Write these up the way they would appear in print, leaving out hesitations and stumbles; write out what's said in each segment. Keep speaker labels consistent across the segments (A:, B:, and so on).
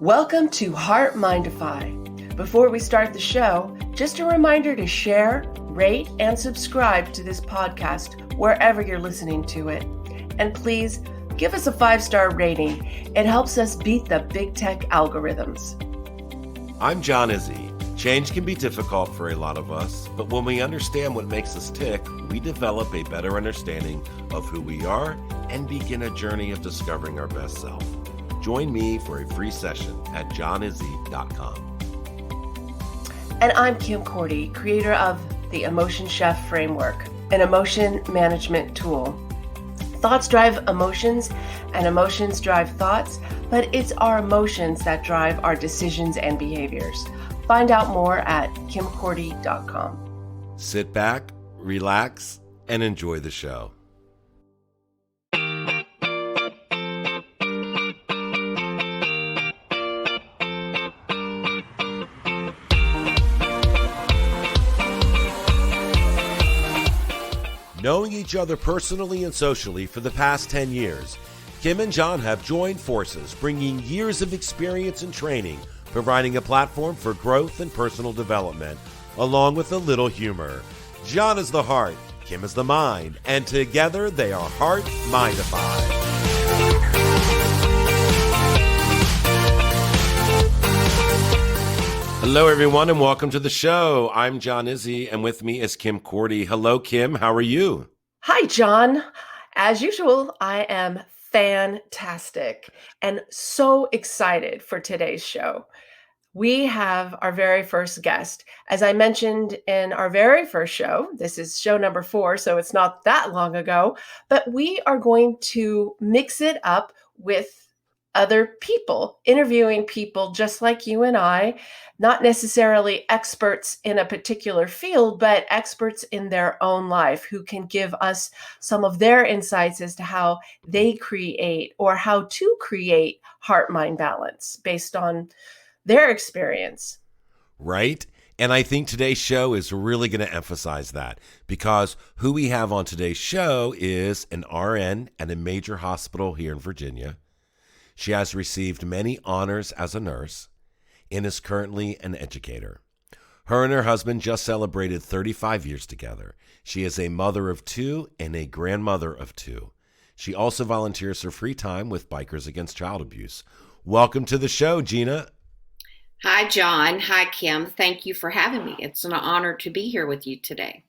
A: Welcome to HeartMind-ify. Before we start the show, just a reminder to share, rate, and subscribe to this podcast wherever you're listening to it. And please give us a 5-star rating. It helps us beat the big tech algorithms.
B: I'm John Izzy. Change can be difficult for a lot of us, but when we understand what makes us tick, we develop a better understanding of who we are and begin a journey of discovering our best self. Join me for a free session at johnizzy.com.
A: And I'm Kim Cordy, creator of the Emotion Chef Framework, an emotion management tool. Thoughts drive emotions, and emotions drive thoughts, but it's our emotions that drive our decisions and behaviors. Find out more at kimcordy.com.
B: Sit back, relax, and enjoy the show. Knowing each other personally and socially for the past 10 years, Kim and John have joined forces, bringing years of experience and training, providing a platform for growth and personal development, along with a little humor. John is the heart, Kim is the mind, and together they are HeartMind-ify. Hello, everyone, and welcome to the show. I'm John Izzy, and with me is Kim Cordy. Hello, Kim. How are you?
A: Hi, John. As usual, I am fantastic and so excited for today's show. We have our very first guest. As I mentioned in our very first show, this is show number 4, so it's not that long ago, but we are going to mix it up with other people, interviewing people just like you and I, not necessarily experts in a particular field, but experts in their own life who can give us some of their insights as to how they create or how to create heart-mind balance based on their experience.
B: Right? And I think today's show is really going to emphasize that, because who we have on today's show is an RN at a major hospital here in Virginia. She has received many honors as a nurse and is currently an educator. Her and her husband just celebrated 35 years together. She is a mother of 2 and a grandmother of 2. She also volunteers her free time with Bikers Against Child Abuse. Welcome to the show, Gina.
C: Hi, John. Hi, Kim. Thank you for having me. It's an honor to be here with you today.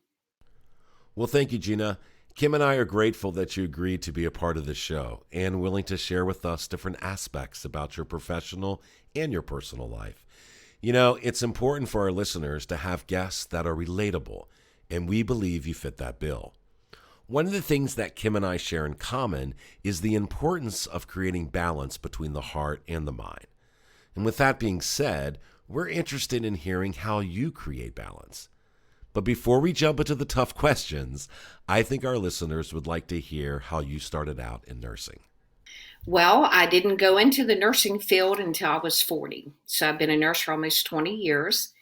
B: Well, thank you, Gina. Kim and I are grateful that you agreed to be a part of the show and willing to share with us different aspects about your professional and your personal life. You know, it's important for our listeners to have guests that are relatable, and we believe you fit that bill. One of the things that Kim and I share in common is the importance of creating balance between the heart and the mind. And with that being said, we're interested in hearing how you create balance. But before we jump into the tough questions, I think our listeners would like to hear how you started out in nursing.
C: Well, I didn't go into the nursing field until I was 40. So I've been a nurse for almost 20 years.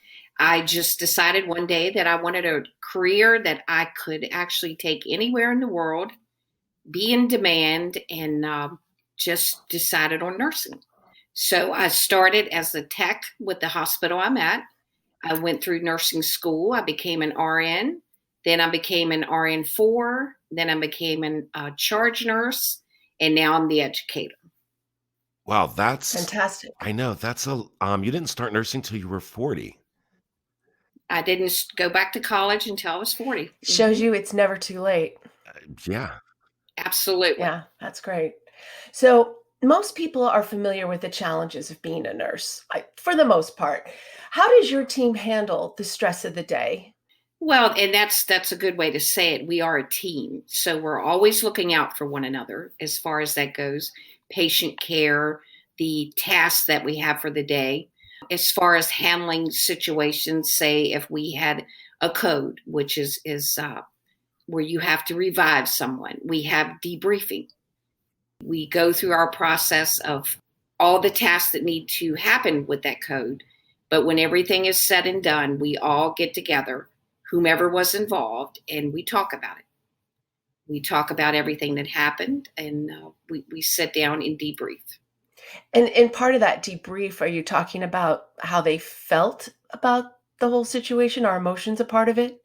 C: I just decided one day that I wanted a career that I could actually take anywhere in the world, be in demand, and just decided on nursing. So I started as a tech with the hospital I'm at. I went through nursing school. I became an RN. Then I became an RN4. Then I became a charge nurse. And now I'm the educator.
B: Wow, that's
A: Fantastic.
B: I know that's you didn't start nursing till you were 40.
C: I didn't go back to college until I was 40.
A: Shows you it's never too late.
B: Yeah.
C: Absolutely.
A: Yeah, that's great. So most people are familiar with the challenges of being a nurse, for the most part. How does your team handle the stress of the day?
C: Well, and that's a good way to say it. We are a team. So we're always looking out for one another as far as that goes. Patient care, the tasks that we have for the day. As far as handling situations, say if we had a code, which is where you have to revive someone, we have debriefing. We go through our process of all the tasks that need to happen with that code. But when everything is said and done, we all get together, whomever was involved, and we talk about it. We talk about everything that happened, and we sit down and debrief.
A: And in part of that debrief, are you talking about how they felt about the whole situation? Are emotions a part of it?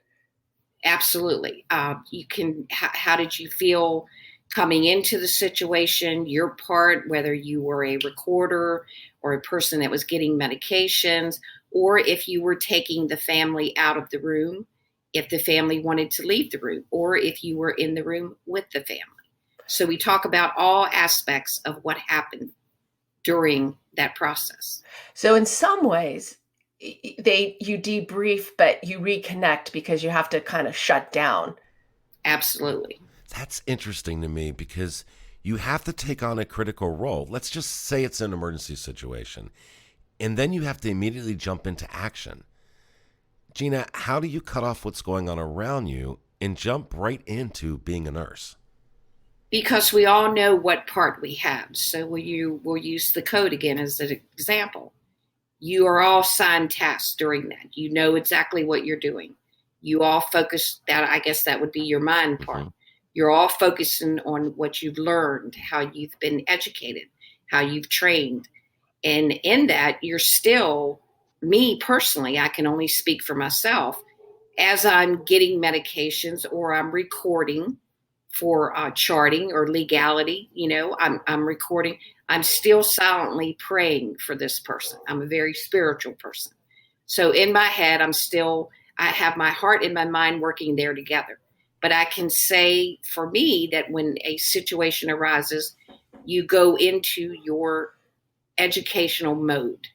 C: Absolutely. You can, how did you feel coming into the situation, your part, whether you were a recorder or a person that was getting medications, or if you were taking the family out of the room, if the family wanted to leave the room, or if you were in the room with the family. So we talk about all aspects of what happened during that process.
A: So in some ways, you debrief, but you reconnect because you have to kind of shut down.
C: Absolutely.
B: That's interesting to me because you have to take on a critical role. Let's just say it's an emergency situation, and then you have to immediately jump into action. Gina, how do you cut off what's going on around you and jump right into being a nurse?
C: Because we all know what part we have. So we'll use the code again as an example. You are all assigned tasks during that. You know exactly what you're doing. You all focus that, I guess that would be your mind part.
B: Mm-hmm.
C: You're all focusing on what you've learned, how you've been educated, how you've trained. And in that, you're still, me personally, I can only speak for myself, as I'm getting medications or I'm recording for charting or legality, I'm recording. I'm still silently praying for this person. I'm a very spiritual person. So in my head, I have my heart and my mind working there together. But I can say for me that when a situation arises, you go into your educational mode.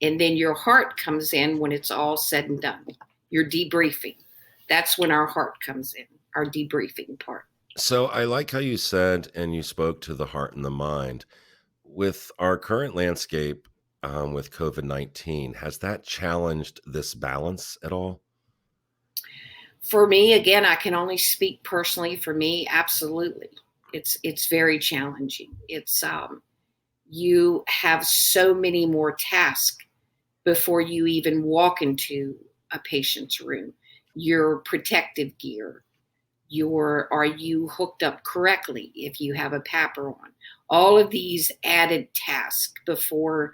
C: And then your heart comes in when it's all said and done. You're debriefing. That's when our heart comes in, our debriefing part.
B: So I like how you said and you spoke to the heart and the mind. With our current landscape with COVID-19, has that challenged this balance at all?
C: For me, again, I can only speak personally. For me, absolutely. It's very challenging. It's you have so many more tasks before you even walk into a patient's room. Your protective gear, are you hooked up correctly if you have a PAPR on? All of these added tasks before,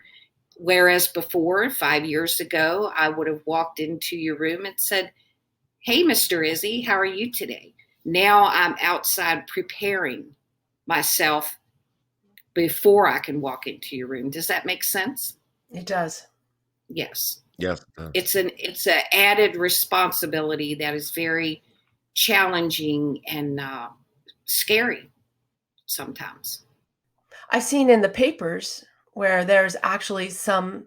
C: whereas before, 5 years ago, I would have walked into your room and said, "Hey, Mr. Izzy, how are you today?" Now I'm outside preparing myself before I can walk into your room. Does that make sense?
A: It does.
C: Yes.
B: Yes, it does.
C: It's an added responsibility that is very challenging and scary sometimes.
A: I've seen in the papers where there's actually some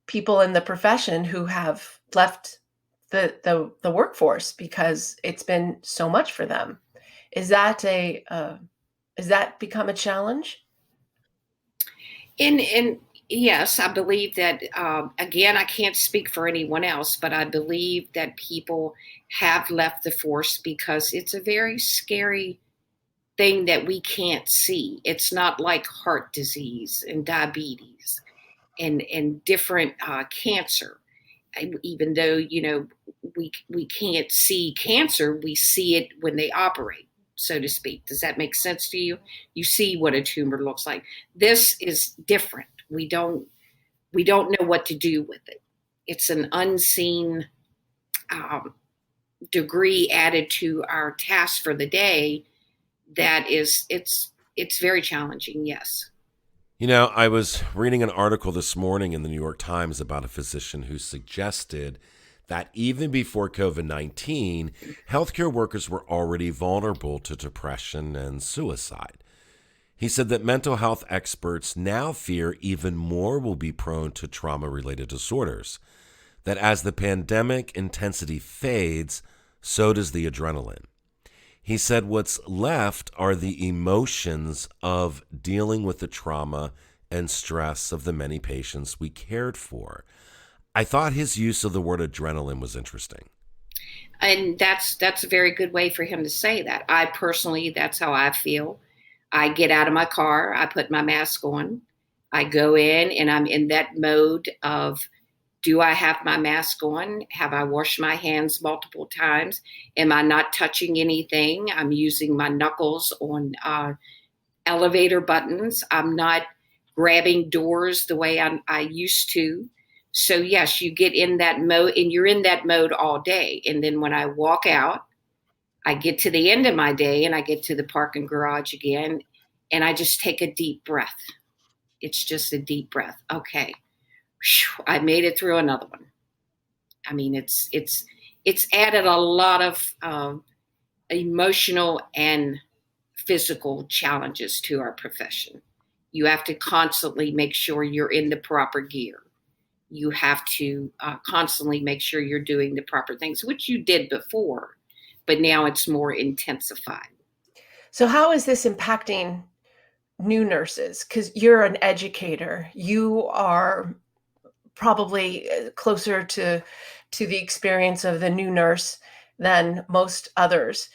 A: people in the profession who have left the workforce because it's been so much for them. Is that a has that become a challenge?
C: And yes, I believe that. Again, I can't speak for anyone else, but I believe that people have left the force because it's a very scary thing that we can't see. It's not like heart disease and diabetes and different cancer. Even though we can't see cancer, we see it when they operate, so to speak. Does that make sense to you? You see what a tumor looks like. This is different. We don't know what to do with it. It's an unseen um, degree added to our task for the day. That is, it's very challenging. Yes.
B: You know, I was reading an article this morning in the New York Times about a physician who suggested that even before COVID-19, healthcare workers were already vulnerable to depression and suicide. He said that mental health experts now fear even more will be prone to trauma related disorders, that as the pandemic intensity fades, so does the adrenaline. He said what's left are the emotions of dealing with the trauma and stress of the many patients we cared for. I thought his use of the word adrenaline was interesting.
C: And that's a very good way for him to say that. I personally, that's how I feel. I get out of my car, I put my mask on, I go in, and I'm in that mode of, do I have my mask on? Have I washed my hands multiple times? Am I not touching anything? I'm using my knuckles on elevator buttons. I'm not grabbing doors the way I used to. So yes, you get in that mode, and you're in that mode all day. And then when I walk out, I get to the end of my day and I get to the parking garage again, and I just take a deep breath. It's just a deep breath. Okay. Whew, I made it through another one. I mean, it's added a lot of emotional and physical challenges to our profession. You have to constantly make sure you're in the proper gear. You have to constantly make sure you're doing the proper things, which you did before, but now it's more intensified.
A: So how is this impacting new nurses? Because you're an educator. You are probably closer to the experience of the new nurse than most others.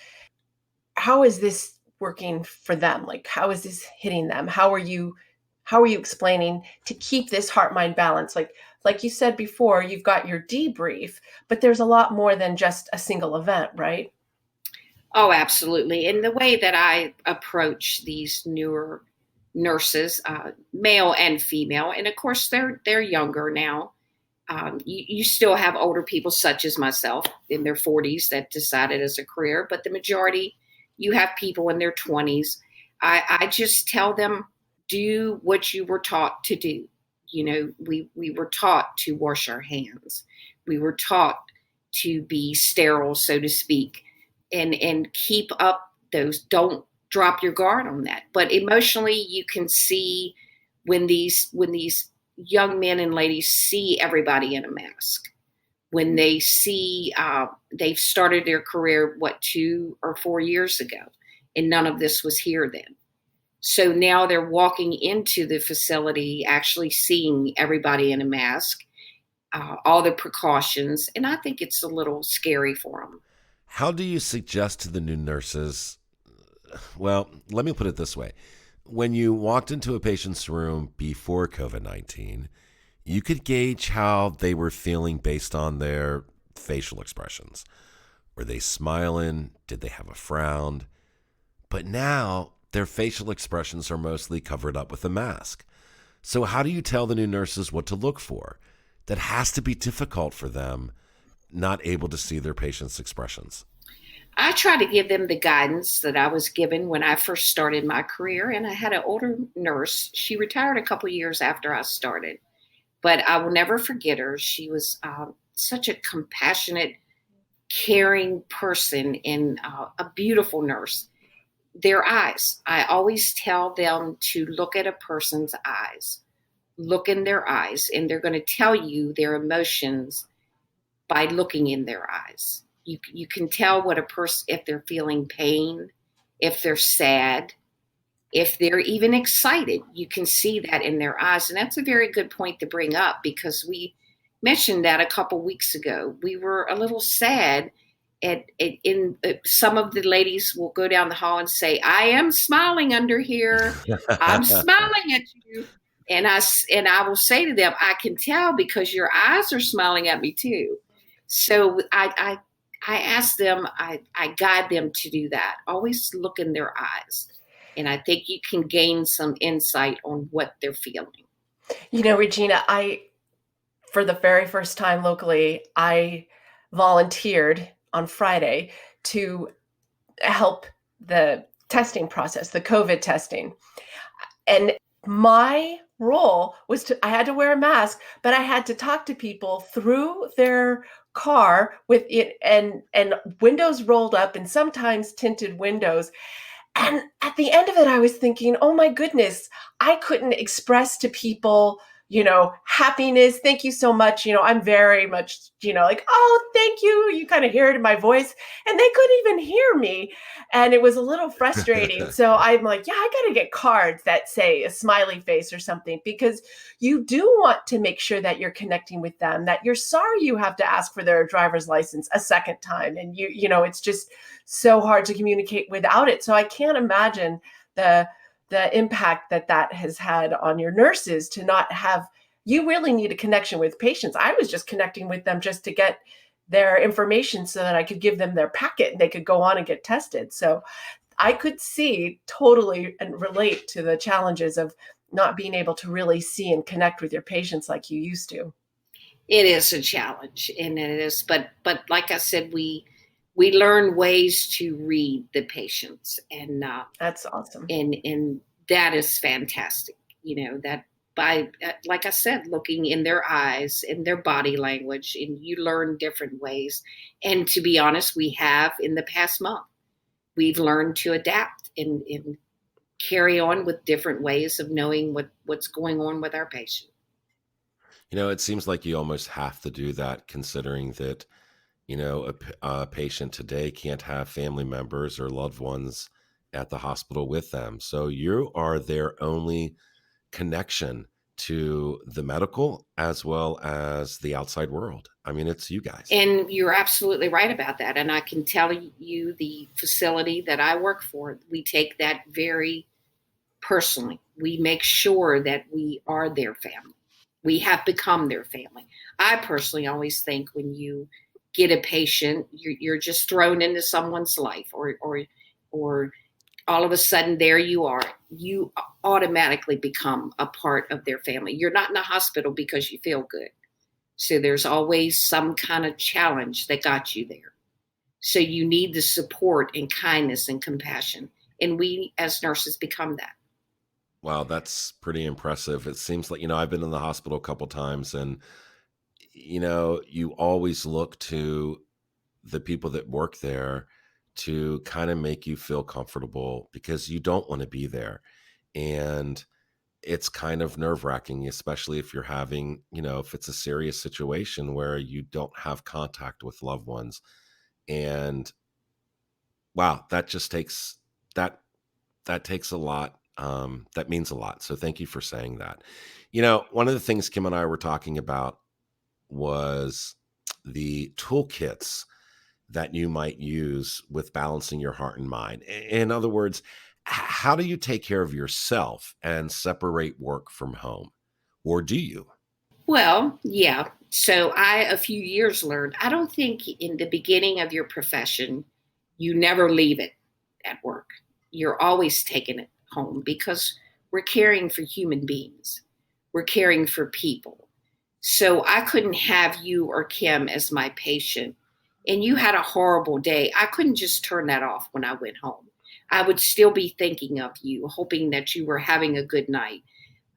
A: How is this working for them? Like, how is this hitting them? How are you explaining to keep this heart mind balance? Like you said before, you've got your debrief, but there's a lot more than just a single event, right?
C: Oh, absolutely. And the way that I approach these newer nurses, male and female, and of course they're younger now. You still have older people such as myself in their 40s that decided as a career, but the majority, you have people in their 20s. I just tell them, do what you were taught to do. You know, we were taught to wash our hands. We were taught to be sterile, so to speak, and keep up those. Don't drop your guard on that. But emotionally, you can see when these young men and ladies see everybody in a mask, when they see they've started their career 2 or 4 years ago, and none of this was here then. So now they're walking into the facility, actually seeing everybody in a mask, all the precautions, and I think it's a little scary for them.
B: How do you suggest to the new nurses? Well, let me put it this way. When you walked into a patient's room before COVID-19, you could gauge how they were feeling based on their facial expressions. Were they smiling? Did they have a frown? But now their facial expressions are mostly covered up with a mask. So how do you tell the new nurses what to look for? That has to be difficult for them, not able to see their patients' expressions.
C: I try to give them the guidance that I was given when I first started my career. And I had an older nurse. She retired a couple years after I started, but I will never forget her. She was such a compassionate, caring person, and a beautiful nurse. Their eyes. I always tell them to look at a person's eyes. Look in their eyes, and they're going to tell you their emotions by looking in their eyes. You can tell what a person, if they're feeling pain, if they're sad, if they're even excited. You can see that in their eyes. And that's a very good point to bring up, because we mentioned that a couple weeks ago. We were a little sad. Some of the ladies will go down the hall and say, I am smiling under here. I'm smiling at you. And I will say to them, I can tell because your eyes are smiling at me too. So I ask them, I guide them to do that. Always look in their eyes. And I think you can gain some insight on what they're feeling.
A: You know, Regina, for the very first time locally, I volunteered on Friday to help the testing process, the COVID testing. And my role was I had to wear a mask, but I had to talk to people through their car with it and windows rolled up and sometimes tinted windows. And at the end of it, I was thinking, oh my goodness, I couldn't express to people, happiness. Thank you so much. I'm very much, like, oh, thank you. You kind of hear it in my voice, and they couldn't even hear me. And it was a little frustrating. So I'm like, yeah, I got to get cards that say a smiley face or something, because you do want to make sure that you're connecting with them, that you're sorry you have to ask for their driver's license a second time. And it's just so hard to communicate without it. So I can't imagine the impact that has had on your nurses to not have, you really need a connection with patients. I was just connecting with them just to get their information so that I could give them their packet and they could go on and get tested. So I could see totally and relate to the challenges of, not being able to really see and connect with your patients like you used to.
C: It is a challenge, and it is, but like I said, we learn ways to read the patients,
A: That's awesome.
C: and that is fantastic. You know that by like I said, looking in their eyes, in their body language, and you learn different ways. And to be honest, we have in the past month, we've learned to adapt and carry on with different ways of knowing what's going on with our patient.
B: It seems like you almost have to do that considering that, a patient today can't have family members or loved ones at the hospital with them. So you are their only connection to the medical as well as the outside world. I mean, it's you guys.
C: And you're absolutely right about that. And I can tell you the facility that I work for, we take that very personally. We make sure that we are their family. We have become their family. I personally always think when you get a patient, you're just thrown into someone's life, or all of a sudden there you are. You automatically become a part of their family. You're not in the hospital because you feel good. So there's always some kind of challenge that got you there. So you need the support and kindness and compassion. And we as nurses become that.
B: Wow, that's pretty impressive. It seems like, I've been in the hospital a couple times and, you always look to the people that work there to kind of make you feel comfortable because you don't want to be there. And it's kind of nerve wracking, especially if you're having, if it's a serious situation where you don't have contact with loved ones. And wow, that just takes that takes a lot. That means a lot. So thank you for saying that. One of the things Kim and I were talking about was the toolkits that you might use with balancing your heart and mind. In other words, how do you take care of yourself and separate work from home? Or do you?
C: Well, yeah. So I, a few years learned, I don't think in the beginning of your profession, you never leave it at work. You're always taking it home because we're caring for human beings. We're caring for people. So I couldn't have you or Kim as my patient and you had a horrible day. I couldn't just turn that off when I went home. I would still be thinking of you, hoping that you were having a good night.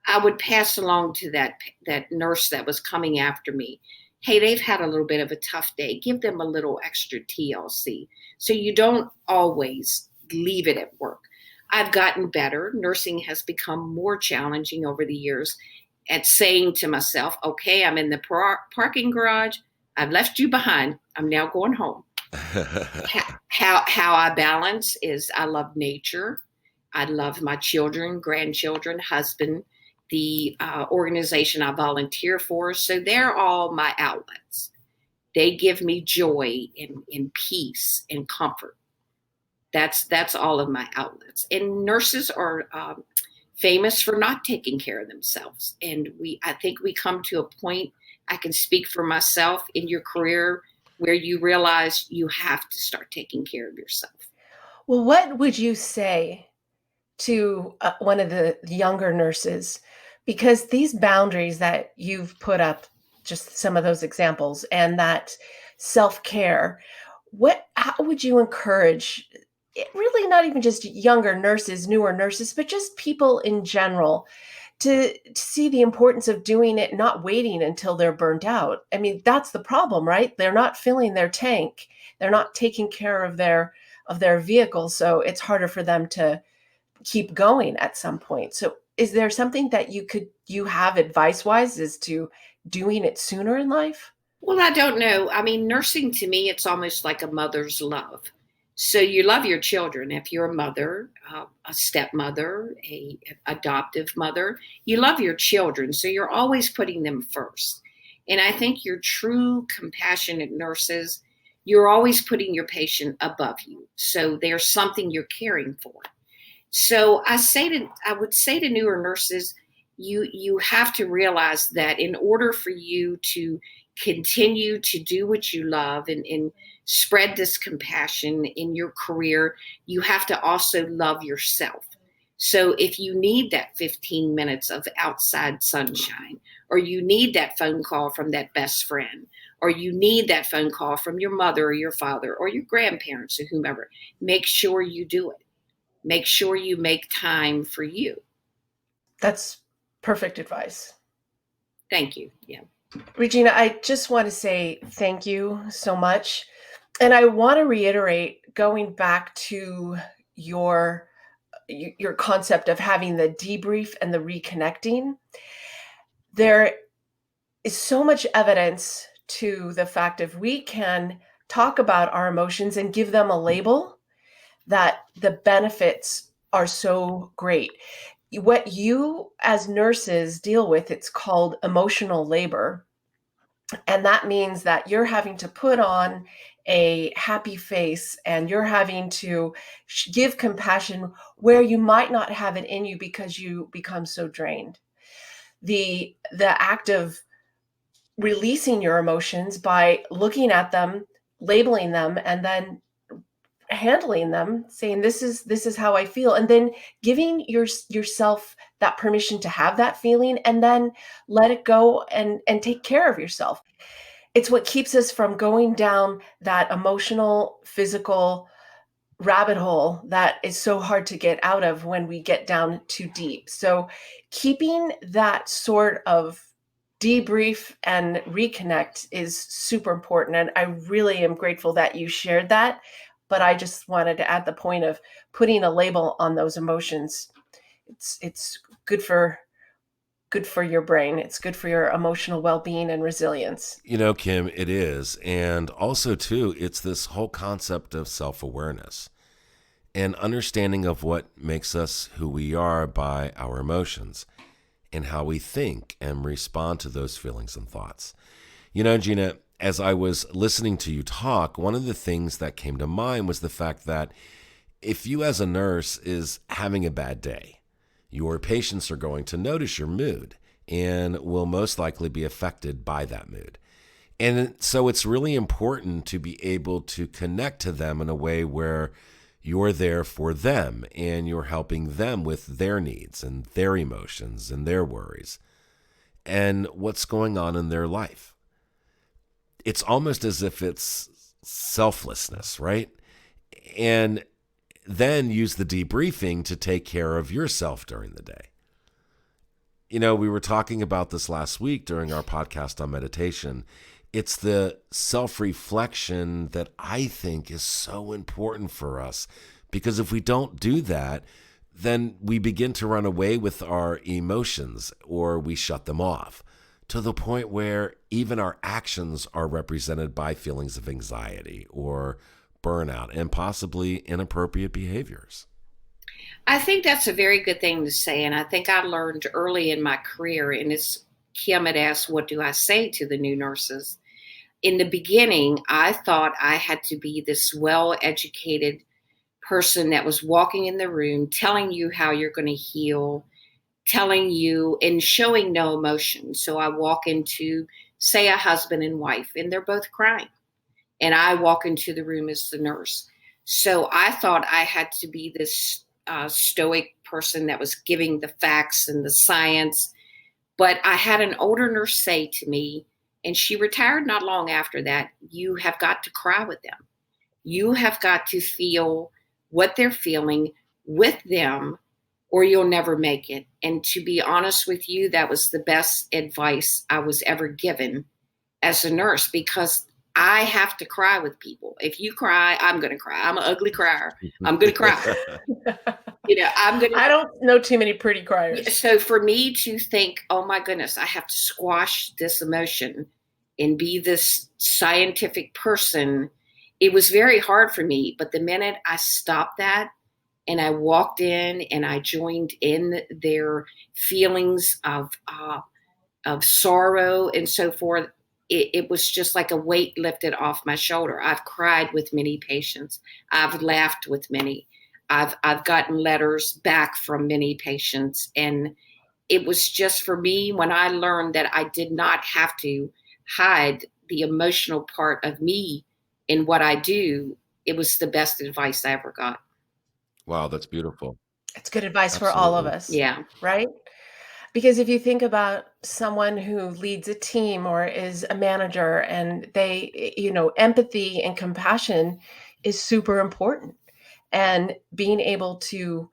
C: I would pass along to that nurse that was coming after me. Hey, they've had a little bit of a tough day. Give them a little extra TLC. So you don't always leave it at work. I've gotten better. Nursing has become more challenging over the years at saying to myself, okay, I'm in the parking garage. I've left you behind. I'm now going home. How I balance is I love nature. I love my children, grandchildren, husband, the organization I volunteer for. So they're all my outlets. They give me joy and peace and comfort. That's all of my outlets. And nurses are famous for not taking care of themselves. And I think we come to a point, I can speak for myself, in your career where you realize you have to start taking care of yourself.
A: Well, what would you say to one of the younger nurses? Because these boundaries that you've put up, just some of those examples, and that self-care, how would you encourage really not even just younger nurses, newer nurses, but just people in general to see the importance of doing it, not waiting until they're burnt out? I mean, that's the problem, right? They're not filling their tank. They're not taking care of their vehicle, so it's harder for them to keep going at some point. So is there something that you have advice wise as to doing it sooner in life?
C: Well, I don't know. I mean, nursing to me, it's almost like a mother's love. So you love your children. If you're a mother, a stepmother, a adoptive mother, you love your children. So you're always putting them first. And I think your true compassionate nurses, you're always putting your patient above you. So there's something you're caring for. So I would say to newer nurses, you have to realize that in order for you to continue to do what you love and spread this compassion in your career, you have to also love yourself. So if you need that 15 minutes of outside sunshine, or you need that phone call from that best friend, or you need that phone call from your mother or your father or your grandparents or whomever, make sure you do it. Make sure you make time for you.
A: That's perfect advice.
C: Thank you. Yeah.
A: Regina, I just want to say thank you so much. And I want to reiterate, going back to your your concept of having the debrief and the reconnecting, there is so much evidence to the fact if we can talk about our emotions and give them a label, that the benefits are so great. What you as nurses deal with, it's called emotional labor. And that means that you're having to put on a happy face and you're having to give compassion where you might not have it in you because you become so drained. The act of releasing your emotions by looking at them, labeling them, and then handling them, saying this is how I feel, and then giving yourself that permission to have that feeling, and then let it go and take care of yourself. It's what keeps us from going down that emotional, physical rabbit hole that is so hard to get out of when we get down too deep. So keeping that sort of debrief and reconnect is super important. And I really am grateful that you shared that. But I just wanted to add the point of putting a label on those emotions. It's good for your brain. It's good for your emotional well-being and resilience.
B: You know, Kim, it is. And also, too, it's this whole concept of self awareness and understanding of what makes us who we are by our emotions and how we think and respond to those feelings and thoughts. You know, Gina, as I was listening to you talk, one of the things that came to mind was the fact that if you as a nurse is having a bad day, your patients are going to notice your mood and will most likely be affected by that mood. And so it's really important to be able to connect to them in a way where you're there for them and you're helping them with their needs and their emotions and their worries and what's going on in their life. It's almost as if it's selflessness, right? And then use the debriefing to take care of yourself during the day. You know, we were talking about this last week during our podcast on meditation. It's the self-reflection that I think is so important for us, because if we don't do that, then we begin to run away with our emotions or we shut them off to the point where even our actions are represented by feelings of anxiety or burnout and possibly inappropriate behaviors.
C: I think that's a very good thing to say. And I think I learned early in my career, and it's Kim had asked, what do I say to the new nurses? In the beginning, I thought I had to be this well educated person that was walking in the room, telling you how you're going to heal, telling you and showing no emotion. So I walk into, say, a husband and wife, and they're both crying. And I walk into the room as the nurse. So I thought I had to be this stoic person that was giving the facts and the science. But I had an older nurse say to me, and she retired not long after that, you have got to cry with them. You have got to feel what they're feeling with them, or you'll never make it. And to be honest with you, that was the best advice I was ever given as a nurse, because I have to cry with people. If you cry, I'm going to cry. I'm an ugly crier. I'm going to cry. I'm going to.
A: I don't know too many pretty criers.
C: So for me to think, oh my goodness, I have to squash this emotion and be this scientific person, it was very hard for me. But the minute I stopped that and I walked in and I joined in their feelings of sorrow and so forth, it was just like a weight lifted off my shoulder. I've cried with many patients. I've laughed with many. I've gotten letters back from many patients. And it was just, for me, when I learned that I did not have to hide the emotional part of me in what I do, it was the best advice I ever got.
B: Wow, that's beautiful.
A: It's good advice for all of
B: Absolutely.
A: us,
C: Yeah.
A: right? Because if you think about someone who leads a team or is a manager and empathy and compassion is super important. And being able to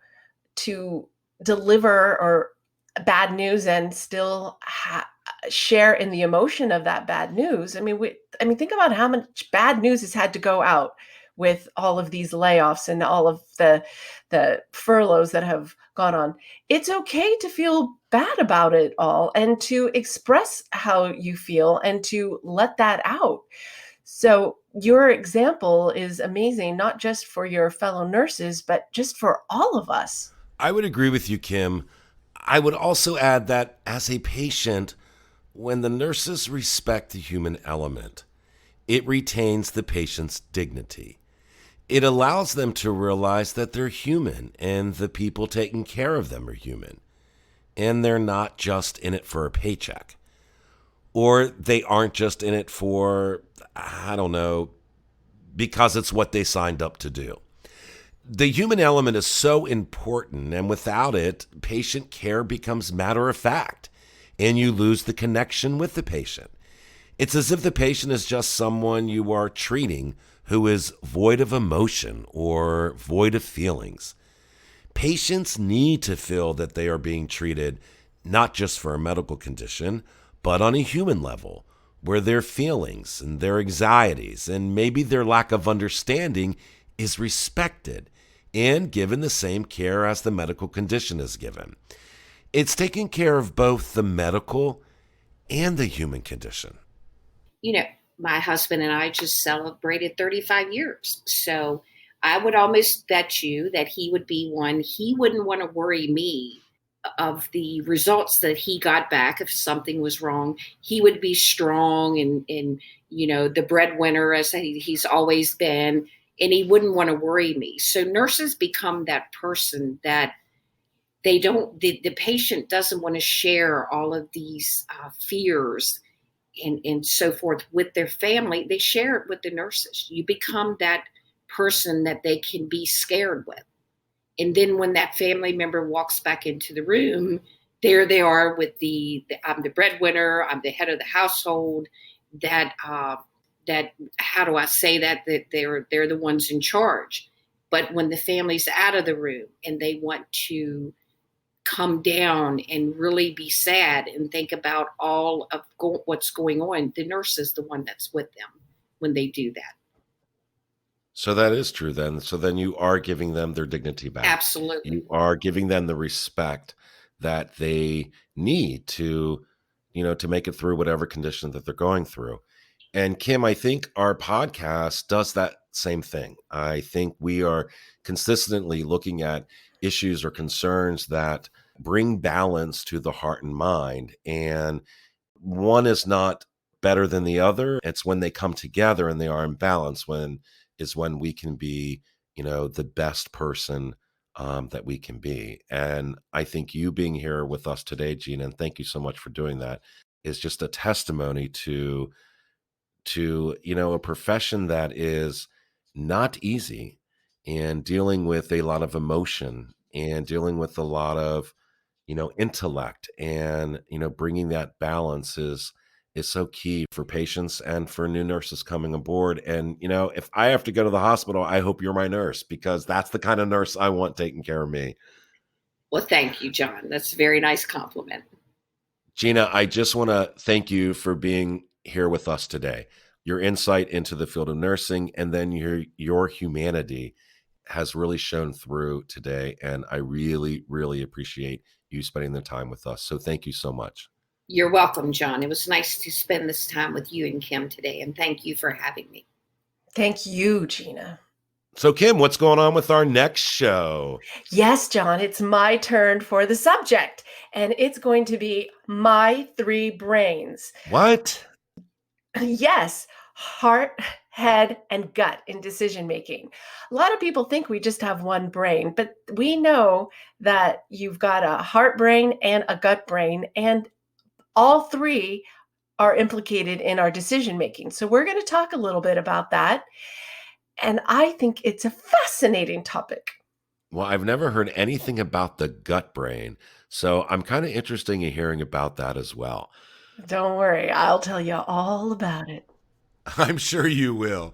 A: deliver or bad news and still share in the emotion of that bad news. I mean, think about how much bad news has had to go out with all of these layoffs and all of the furloughs that have gone on. It's okay to feel bad about it all and to express how you feel and to let that out. So your example is amazing, not just for your fellow nurses, but just for all of us.
B: I would agree with you, Kim. I would also add that as a patient, when the nurses respect the human element, it retains the patient's dignity. It allows them to realize that they're human and the people taking care of them are human. And they're not just in it for a paycheck. Or they aren't just in it for, I don't know, because it's what they signed up to do. The human element is so important, and without it, patient care becomes matter of fact, and you lose the connection with the patient. It's as if the patient is just someone you are treating who is void of emotion or void of feelings. Patients need to feel that they are being treated not just for a medical condition, but on a human level, where their feelings and their anxieties and maybe their lack of understanding is respected and given the same care as the medical condition is given. It's taking care of both the medical and the human condition.
C: You know, my husband and I just celebrated 35 years. So I would almost bet you that he would be one, he wouldn't want to worry me of the results that he got back if something was wrong. He would be strong and the breadwinner as he's always been, and he wouldn't want to worry me. So nurses become that person that the patient doesn't want to share all of these fears and so forth with their family. They share it with the nurses. You become that person that they can be scared with. And then when that family member walks back into the room, there they are with I'm the breadwinner, I'm the head of the household. That how do I say that they're the ones in charge. But when the family's out of the room and they want to come down and really be sad and think about all of what's going on, the nurse is the one that's with them when they do that.
B: So that is true then. So then you are giving them their dignity back.
C: Absolutely.
B: You are giving them the respect that they need to make it through whatever condition that they're going through. And Kim, I think our podcast does that same thing. I think we are consistently looking at issues or concerns that bring balance to the heart and mind. And one is not better than the other. It's when they come together and they are in balance when we can be, the best person that we can be. And I think you being here with us today, Gina, and thank you so much for doing that, is just a testimony to a profession that is not easy and dealing with a lot of emotion and dealing with a lot of intellect and bringing that balance is so key for patients and for new nurses coming aboard. And if I have to go to the hospital, I hope you're my nurse, because that's the kind of nurse I want taking care of me.
C: Well, thank you, John. That's a very nice compliment.
B: Gina, I just want to thank you for being here with us today. Your insight into the field of nursing and then your humanity has really shown through today. And I really, really appreciate you spending the time with us. So thank you so much.
C: You're welcome, John. It was nice to spend this time with you and Kim today, and thank you for having me.
A: Thank you, Gina.
B: So, Kim, what's going on with our next show?
A: Yes, John, it's my turn for the subject, and it's going to be my three brains.
B: What?
A: Yes, heart, head, and gut in decision making. A lot of people think we just have one brain, but we know that you've got a heart brain and a gut brain, and all three are implicated in our decision making. So, we're going to talk a little bit about that. And I think it's a fascinating topic.
B: Well, I've never heard anything about the gut brain, so I'm kind of interested in hearing about that as well.
A: Don't worry, I'll tell you all about it.
B: I'm sure you will.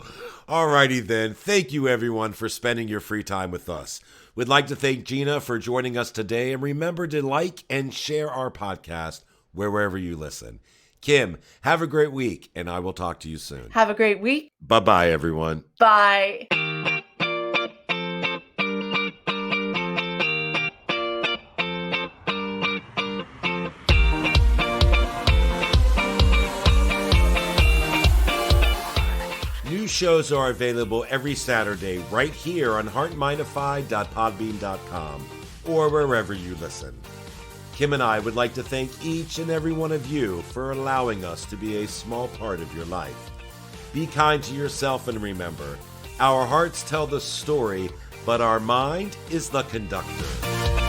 B: Alrighty then. Thank you everyone for spending your free time with us. We'd like to thank Gina for joining us today, and remember to like and share our podcast wherever you listen. Kim, have a great week, and I will talk to you soon.
A: Have a great week.
B: Bye-bye, everyone.
A: Bye.
B: New shows are available every Saturday right here on HeartMind-ify.podbean.com or wherever you listen. Kim and I would like to thank each and every one of you for allowing us to be a small part of your life. Be kind to yourself and remember, our hearts tell the story, but our mind is the conductor.